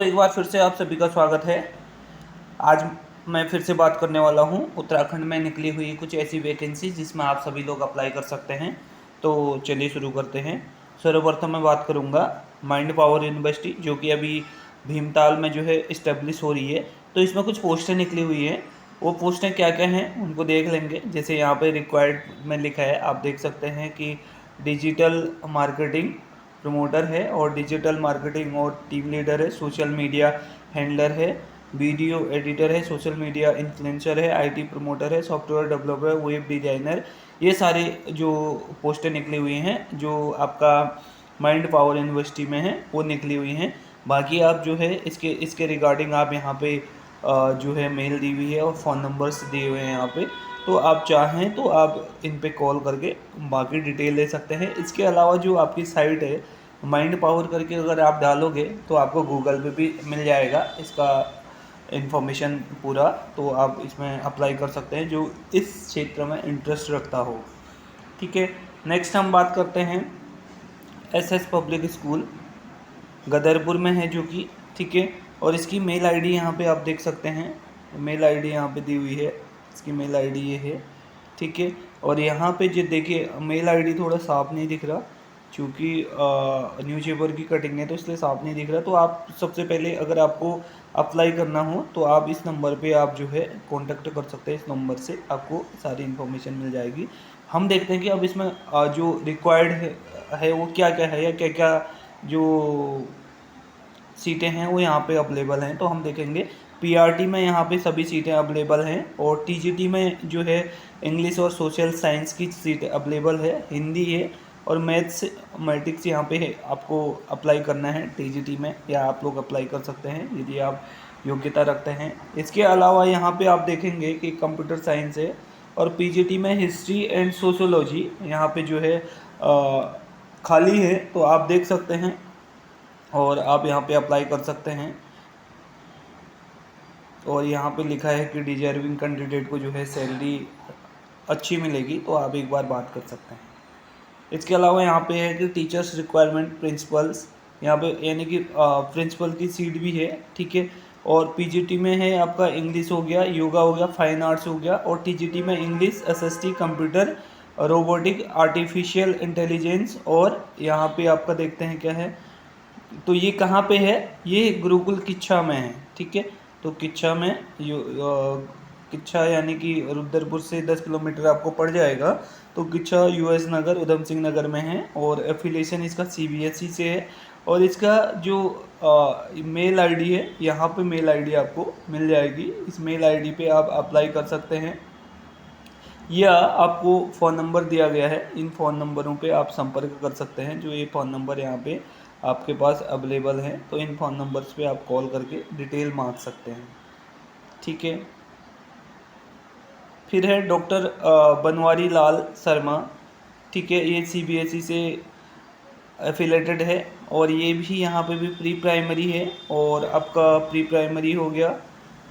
तो एक बार फिर से आप सभी का स्वागत है। आज मैं फिर से बात करने वाला हूँ उत्तराखंड में निकली हुई कुछ ऐसी वैकेंसी जिसमें आप सभी लोग अप्लाई कर सकते हैं। तो चलिए शुरू करते हैं। सर्वप्रथम मैं बात करूँगा माइंड पावर यूनिवर्सिटी, जो कि अभी भीमताल में जो है इस्टेब्लिश हो रही है। तो इसमें कुछ पोस्टें निकली हुई हैं, वो पोस्टें क्या क्या हैं उनको देख लेंगे। जैसे यहाँ पे रिक्वायर्ड में लिखा है, आप देख सकते हैं कि डिजिटल मार्केटिंग प्रमोटर है और डिजिटल मार्केटिंग और टीम लीडर है, सोशल मीडिया हैंडलर है, वीडियो एडिटर है, सोशल मीडिया इन्फ्लुएंसर है, आईटी प्रमोटर है, सॉफ्टवेयर डेवलपर, वेब डिजाइनर। ये सारे जो पोस्टें निकली हुई हैं जो आपका माइंड पावर यूनिवर्सिटी में है वो निकली हुई हैं। बाकी आप जो है इसके इसके रिगार्डिंग आप यहाँ पे जो है मेल दी हुई है और फ़ोन नंबर्स दिए हुए हैं यहाँ पे। तो आप चाहें तो आप इन पे कॉल करके बाकी डिटेल ले सकते हैं। इसके अलावा जो आपकी साइट है माइंड पावर करके, अगर आप डालोगे तो आपको गूगल पे भी मिल जाएगा इसका इंफॉर्मेशन पूरा। तो आप इसमें अप्लाई कर सकते हैं जो इस क्षेत्र में इंटरेस्ट रखता हो। ठीक है, नेक्स्ट हम बात करते हैं एसएस पब्लिक स्कूल गदरपुर में है जो कि, ठीक है। और इसकी मेल आईडी यहाँ पे आप देख सकते हैं, मेल आईडी यहाँ पे दी हुई है, इसकी मेल आईडी ये है, ठीक है। और यहाँ पे जो देखिए मेल आईडी थोड़ा साफ नहीं दिख रहा क्योंकि न्यूज़पेपर की कटिंग है तो इसलिए साफ नहीं दिख रहा। तो आप सबसे पहले अगर आपको अप्लाई करना हो तो आप इस नंबर पे आप जो है कांटेक्ट कर सकते हैं। इस नंबर से आपको सारी इन्फॉर्मेशन मिल जाएगी। हम देखते हैं कि अब इसमें जो रिक्वायर्ड है वो क्या क्या है या क्या क्या जो सीटें हैं वो यहाँ पे अवेलेबल हैं। तो हम देखेंगे पीआरटी में यहाँ पे सभी सीटें अवेलेबल हैं और टीजीटी में जो है इंग्लिश और सोशल साइंस की सीट अवेलेबल है, हिंदी है और मैथमेटिक्स यहाँ पे है। आपको अप्लाई करना है टीजीटी में या आप लोग अप्लाई कर सकते हैं यदि आप योग्यता रखते हैं। इसके अलावा यहाँ पे आप देखेंगे कि कंप्यूटर साइंस है और पीजीटी में हिस्ट्री एंड सोशोलॉजी यहाँ पे जो है खाली है, तो आप देख सकते हैं और आप यहाँ पे अप्लाई कर सकते हैं। और यहाँ पे लिखा है कि डिजर्विंग कैंडिडेट को जो है सैलरी अच्छी मिलेगी, तो आप एक बार बात कर सकते हैं। इसके अलावा यहाँ पे है कि टीचर्स रिक्वायरमेंट प्रिंसिपल्स, यहाँ पे यानी कि प्रिंसिपल की सीट भी है, ठीक है। और पीजीटी में है आपका इंग्लिश हो गया, योगा हो गया, फाइन आर्ट्स हो गया। और टीजीटी में English, SST, computer, robotic, artificial intelligence. और यहाँ पे आपका देखते हैं क्या है, तो ये कहाँ पे है, ये गुरुकुल किच्छा में है, ठीक है। तो किच्छा में किच्छा यानी कि रुद्रपुर से 10 किलोमीटर आपको पड़ जाएगा। तो किच्छा यूएस नगर उधम सिंह नगर में है और एफिलिएशन इसका सीबीएसई से है। और इसका जो मेल आईडी है, यहाँ पे मेल आईडी आपको मिल जाएगी। इस मेल आईडी पे आप अप्लाई कर सकते हैं या आपको फ़ोन नंबर दिया गया है, इन फ़ोन नंबरों पे आप संपर्क कर सकते हैं। जो ये फ़ोन नंबर यहाँ पे आपके पास अवेलेबल हैं, तो इन फ़ोन नंबर्स पे आप कॉल करके डिटेल मांग सकते हैं, ठीक है। फिर है डॉक्टर बनवारी लाल शर्मा, ठीक है। ये सीबीएसई से एफिलेटेड है और ये भी यहाँ पे भी प्री प्राइमरी है। और आपका प्री प्राइमरी हो गया,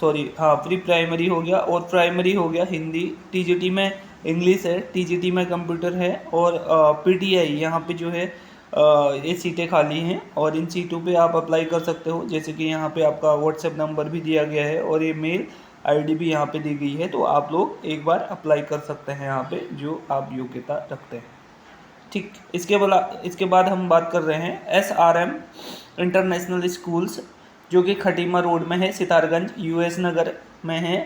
सॉरी हाँ प्री प्राइमरी हो गया और प्राइमरी हो गया हिंदी। टीजीटी में इंग्लिश है, टीजीटी में कंप्यूटर है और पीटीआई यहाँ पे जो है ये सीटें खाली हैं और इन सीटों पे आप अप्लाई कर सकते हो। जैसे कि यहाँ पे आपका व्हाट्सएप नंबर भी दिया गया है और ये मेल आईडी भी यहाँ पे दी गई है। तो आप लोग एक बार अप्लाई कर सकते हैं यहाँ पे जो आप योग्यता रखते हैं, ठीक। इसके बाद हम बात कर रहे हैं एसआरएम इंटरनेशनल स्कूल्स, जो कि खटीमा रोड में है, सितारगंज यूएस नगर में है।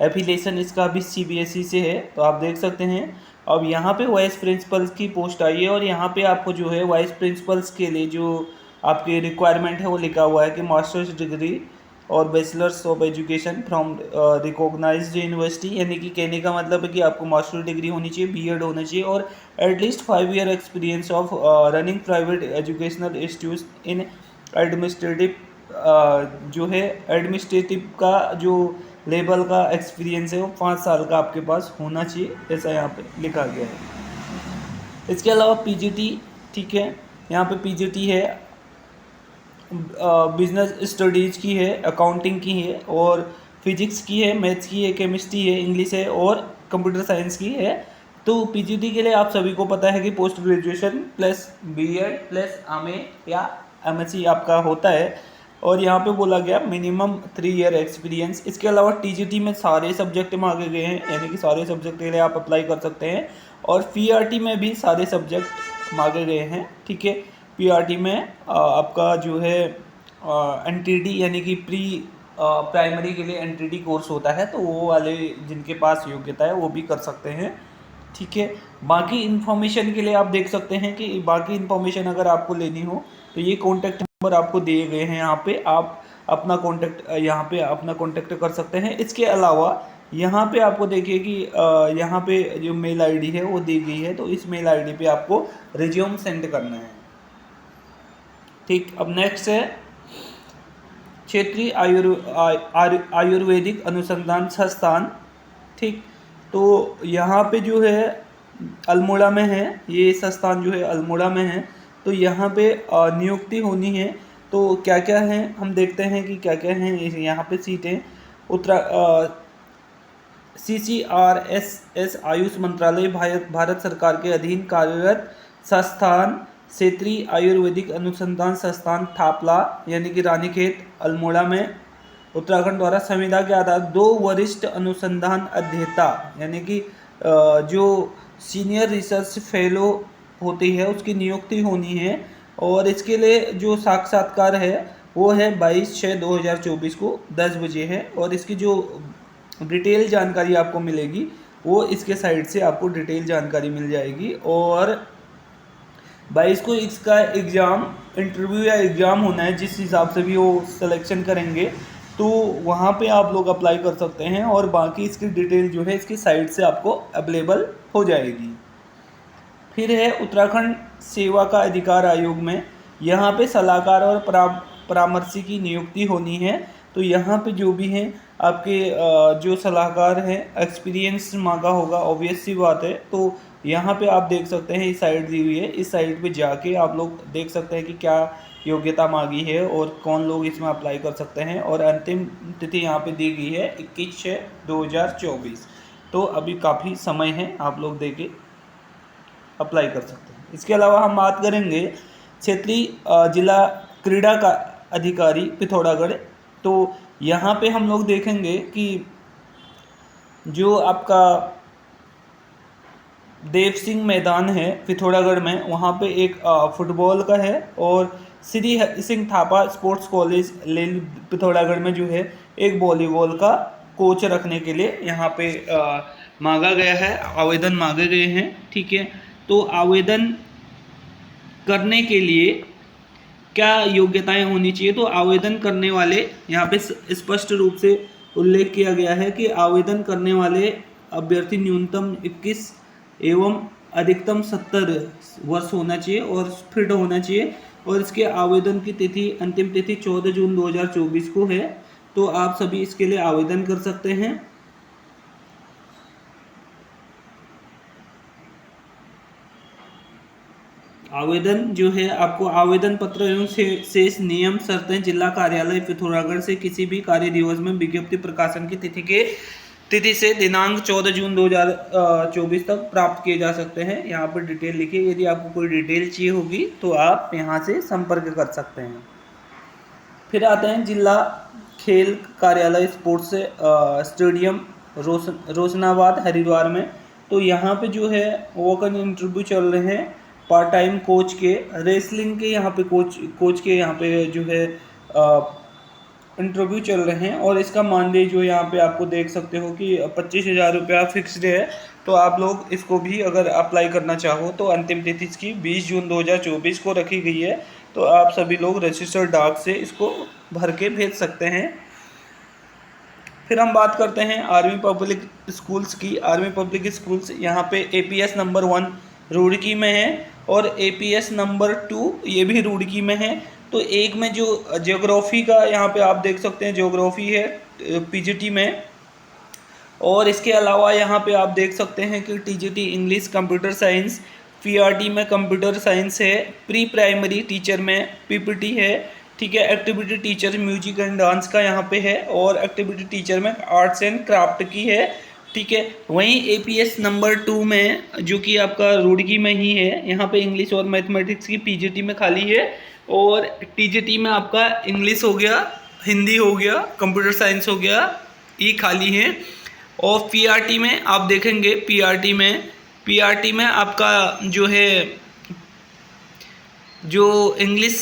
एफिलिएशन इसका भी सीबीएसई से है, तो आप देख सकते हैं। अब यहाँ पे वाइस प्रिंसिपल्स की पोस्ट आई है और यहाँ पे आपको जो है वाइस प्रिंसिपल्स के लिए जो आपकी रिक्वायरमेंट है वो लिखा हुआ है कि मास्टर्स डिग्री और bachelors of education from recognised university, यानी कि कहने का मतलब है कि आपको मास्टर डिग्री होनी चाहिए, बीएड होना चाहिए और at least 5 year experience of running private educational institute in administrative, जो है एडमिनिस्ट्रेटिव का जो लेवल का एक्सपीरियंस है वो 5 साल का आपके पास होना चाहिए, ऐसा यहाँ पे लिखा गया है। इसके अलावा पीजीटी, ठीक है, यहाँ पे पीजीटी है बिजनेस स्टडीज़ की है, अकाउंटिंग की है और फिजिक्स की है, मैथ्स की है, केमिस्ट्री है, इंग्लिश है और कंप्यूटर साइंस की है। तो पीजीटी के लिए आप सभी को पता है कि post graduation plus BEd plus MA या एमएससी आपका होता है। और यहाँ पे बोला गया मिनिमम 3 ईयर एक्सपीरियंस। इसके अलावा टीजीटी में सारे सब्जेक्ट मांगे गए हैं, यानी कि सारे सब्जेक्ट के लिए आप अप्लाई कर सकते हैं। और पीआरटी में भी सारे सब्जेक्ट मांगे गए हैं, ठीक है। पीआरटी में आपका जो है एनटीडी यानी कि प्री प्राइमरी के लिए एनटीडी कोर्स होता है, तो वो वाले जिनके पास योग्यता है वो भी कर सकते हैं, ठीक है। बाकी इन्फॉर्मेशन के लिए आप देख सकते हैं कि बाकी इन्फॉर्मेशन अगर आपको लेनी हो तो ये कॉन्टैक्ट नंबर आपको दिए गए हैं, यहाँ पे आप अपना कॉन्टैक्ट कर सकते हैं। इसके अलावा यहाँ पे आपको देखिए कि यहाँ पे जो मेल आईडी है वो दी गई है, तो इस मेल आईडी पे आपको रिज्यूम सेंड करना है, ठीक। अब नेक्स्ट है क्षेत्रीय आयुर्वेदिक अनुसंधान संस्थान, ठीक। तो यहाँ पे जो है अल्मोड़ा में है, ये संस्थान जो है अल्मोड़ा में है। तो यहाँ पे नियुक्ति होनी है, तो क्या क्या है हम देखते हैं कि क्या क्या हैं यहाँ पे सीटें। CCRSS आयुष मंत्रालय भारत सरकार के अधीन कार्यरत संस्थान क्षेत्रीय आयुर्वेदिक अनुसंधान संस्थान थापला यानी कि रानीखेत अल्मोड़ा में उत्तराखंड द्वारा संविदा के आधार 2 वरिष्ठ अनुसंधान अध्येता यानी कि जो सीनियर रिसर्च फेलो होती है उसकी नियुक्ति होनी है। और इसके लिए जो साक्षात्कार है वो है 22/6/2024 को 10 बजे है। और इसकी जो डिटेल जानकारी आपको मिलेगी वो इसके साइट से आपको डिटेल जानकारी मिल जाएगी। और 22 को इसका एग्ज़ाम इंटरव्यू या एग्ज़ाम होना है, जिस हिसाब से भी वो सिलेक्शन करेंगे तो वहाँ पे आप लोग अप्लाई कर सकते हैं। और बाकी इसकी डिटेल जो है इसकी साइट से आपको अवेलेबल हो जाएगी। फिर है उत्तराखंड सेवा का अधिकार आयोग में, यहाँ पे सलाहकार और परामर्शी की नियुक्ति होनी है। तो यहाँ पे जो भी हैं आपके जो सलाहकार हैं एक्सपीरियंस मांगा होगा, ऑब्वियस सी बात है। तो यहाँ पे आप देख सकते हैं इस साइट दी हुई है, इस साइट पे जाके आप लोग देख सकते हैं कि क्या योग्यता मांगी है और कौन लोग इसमें अप्लाई कर सकते हैं। और अंतिम तिथि यहाँ पे दी गई है 21/6/2024। तो अभी काफ़ी समय है, आप लोग देके अप्लाई कर सकते हैं। इसके अलावा हम बात करेंगे क्षेत्रीय जिला क्रीड़ा का अधिकारी पिथौरागढ़। तो यहाँ पे हम लोग देखेंगे कि जो आपका देव सिंह मैदान है पिथौरागढ़ में, वहाँ पे एक फुटबॉल का है। और श्री हरि सिंह थापा स्पोर्ट्स कॉलेज लेल पिथौरागढ़ में जो है एक वॉलीबॉल का कोच रखने के लिए यहाँ पे मांगा गया है, आवेदन मांगे गए हैं, ठीक है। तो आवेदन करने के लिए क्या योग्यताएं होनी चाहिए, तो आवेदन करने वाले यहाँ पे स्पष्ट रूप से उल्लेख किया गया है कि आवेदन करने वाले अभ्यर्थी न्यूनतम 21 एवं अधिकतम 70 वर्ष होना चाहिए और फिट होना चाहिए। और इसके आवेदन की तिथि अंतिम तिथि 14 जून 2024 को है। तो आप सभी इसके लिए आवेदन कर सकते हैं। आवेदन जो है आपको आवेदन पत्र एवं शेष नियम शर्तें जिला कार्यालय पिथौरागढ़ से किसी भी कार्य दिवस में विज्ञप्ति प्रकाशन की तिथि से दिनांक 14 जून 2024 तक प्राप्त किए जा सकते हैं। यहाँ पर डिटेल लिखिए, यदि आपको कोई डिटेल चाहिए होगी तो आप यहाँ से संपर्क कर सकते हैं। फिर आते हैं जिला खेल कार्यालय स्पोर्ट्स स्टेडियम रोशनाबाद हरिद्वार में। तो यहाँ पे जो है वॉक इन इंटरव्यू चल रहे हैं पार्ट टाइम कोच के, रेसलिंग के यहाँ पे कोच के यहाँ पे जो है इंटरव्यू चल रहे हैं। और इसका मानदेय जो यहाँ पे आपको देख सकते हो कि 25,000 रुपया फिक्स्ड है। तो आप लोग इसको भी अगर अप्लाई करना चाहो तो अंतिम तिथि इसकी 20 जून 2024 को रखी गई है। तो आप सभी लोग रजिस्टर्ड डाक से इसको भर के भेज सकते हैं। फिर हम बात करते हैं आर्मी पब्लिक स्कूल्स की। आर्मी पब्लिक स्कूल्स यहाँ पे APS नंबर 1 रुड़की में है और APS नंबर 2 ये भी रुड़की में है। तो एक में जो ज्योग्राफी का यहाँ पे आप देख सकते हैं ज्योग्राफी है PGT में। और इसके अलावा यहाँ पे आप देख सकते हैं कि TGT English computer science, PRT में कंप्यूटर साइंस है, प्री प्राइमरी टीचर में PPT है, ठीक है। Activity teacher music and dance का यहाँ पे है और एक्टिविटी टीचर में आर्ट्स एंड क्राफ्ट की है, ठीक है। वहीं APS नंबर 2 में जो कि आपका रुड़की में ही है, यहाँ पे इंग्लिश और मैथमेटिक्स की PGT में खाली है और टीजीटी में आपका इंग्लिश हो गया, हिंदी हो गया, कंप्यूटर साइंस हो गया, ये खाली है। और पीआरटी में आप देखेंगे, पीआरटी में आपका जो है जो इंग्लिश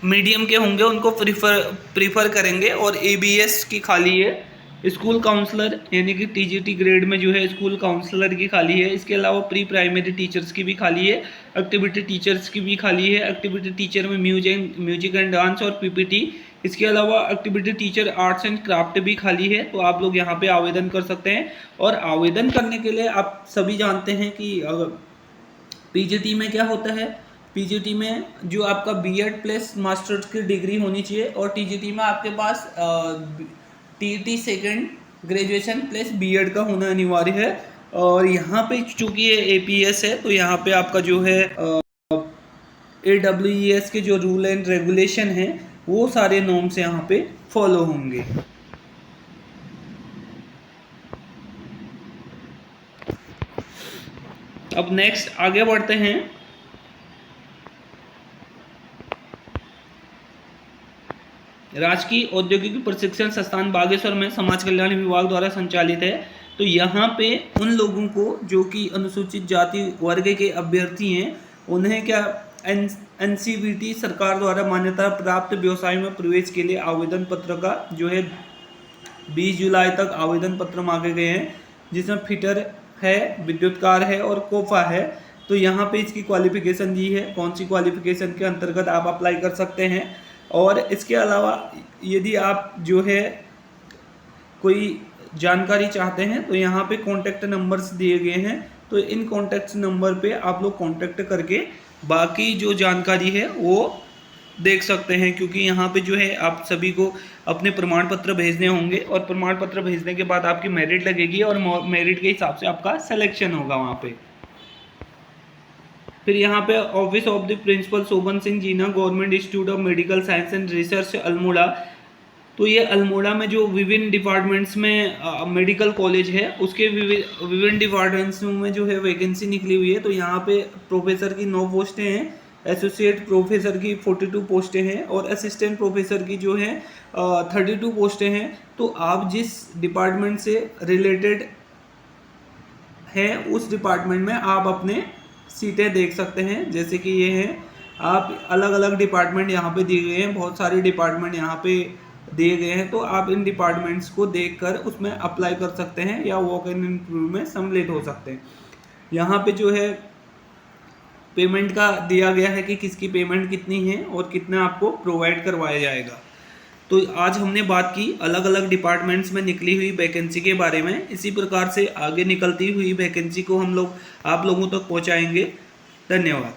मीडियम के होंगे उनको प्रीफर करेंगे। और एबीएस की खाली है, स्कूल काउंसलर यानी कि टीजीटी ग्रेड में जो है स्कूल काउंसलर की खाली है। इसके अलावा प्री प्राइमरी टीचर्स की भी खाली है, एक्टिविटी टीचर्स की भी खाली है, एक्टिविटी टीचर में म्यूजिक एंड डांस और पीपीटी। इसके अलावा activity teacher arts and craft भी खाली है। तो आप लोग यहाँ पे आवेदन कर सकते हैं। और आवेदन करने के लिए आप सभी जानते हैं कि पीजीटी में क्या होता है। पीजीटी में जो आपका बीएड प्लस मास्टर्स की डिग्री होनी चाहिए, और टीजीटी में आपके पास टीटी सेकेंड ग्रेजुएशन प्लस बीएड का होना अनिवार्य है। और यहाँ पे चूंकि ये एपीएस है तो यहाँ पे आपका जो है AWES के जो रूल एंड रेगुलेशन है वो सारे नॉर्म्स यहाँ पे फॉलो होंगे। अब नेक्स्ट आगे बढ़ते हैं। राजकीय औद्योगिक प्रशिक्षण संस्थान बागेश्वर में समाज कल्याण विभाग द्वारा संचालित है। तो यहाँ पे उन लोगों को जो कि अनुसूचित जाति वर्ग के अभ्यर्थी हैं उन्हें क्या NCVT सरकार द्वारा मान्यता प्राप्त व्यवसाय में प्रवेश के लिए आवेदन पत्र का जो है 20 जुलाई तक आवेदन पत्र मांगे गए हैं, जिसमें फिटर है, विद्युतकार है और कोफा है। तो यहाँ पे इसकी क्वालिफिकेशन दी है, कौन सी क्वालिफिकेशन के अंतर्गत आप अप्लाई कर सकते हैं। और इसके अलावा यदि आप जो है कोई जानकारी चाहते हैं तो यहाँ पे कॉन्टैक्ट नंबर्स दिए गए हैं। तो इन कॉन्टैक्ट नंबर पे आप लोग कॉन्टैक्ट करके बाकी जो जानकारी है वो देख सकते हैं, क्योंकि यहाँ पे जो है आप सभी को अपने प्रमाण पत्र भेजने होंगे और प्रमाण पत्र भेजने के बाद आपकी मेरिट लगेगी और मेरिट के हिसाब से आपका सिलेक्शन होगा वहाँ पे। फिर यहाँ पे office of the principal Shobhan Singh Jeena, government institute of medical science and research Almora. तो ये अल्मोड़ा में जो विभिन्न डिपार्टमेंट्स में मेडिकल कॉलेज है उसके विभिन्न डिपार्टमेंट्स में जो है वैकेंसी निकली हुई है। तो यहाँ पे प्रोफेसर की 9 पोस्टें हैं, एसोसिएट प्रोफेसर की 42 पोस्टें हैं और असिस्टेंट प्रोफेसर की जो है 32 पोस्टें हैं। तो आप जिस डिपार्टमेंट से रिलेटेड हैं उस डिपार्टमेंट में आप अपने सीटें देख सकते हैं। जैसे कि ये हैं, आप अलग अलग डिपार्टमेंट यहाँ पे दिए गए हैं, बहुत सारे डिपार्टमेंट यहाँ पे दिए गए हैं। तो आप इन डिपार्टमेंट्स को देखकर उसमें अप्लाई कर सकते हैं या वॉक इन इंटरव्यू में सम्मिलित हो सकते हैं। यहाँ पे जो है पेमेंट का दिया गया है कि किसकी पेमेंट कितनी है और कितना आपको प्रोवाइड करवाया जाएगा। तो आज हमने बात की अलग अलग डिपार्टमेंट्स में निकली हुई वैकेंसी के बारे में। इसी प्रकार से आगे निकलती हुई वैकेंसी को हम लोग आप लोगों तक पहुंचाएंगे। धन्यवाद।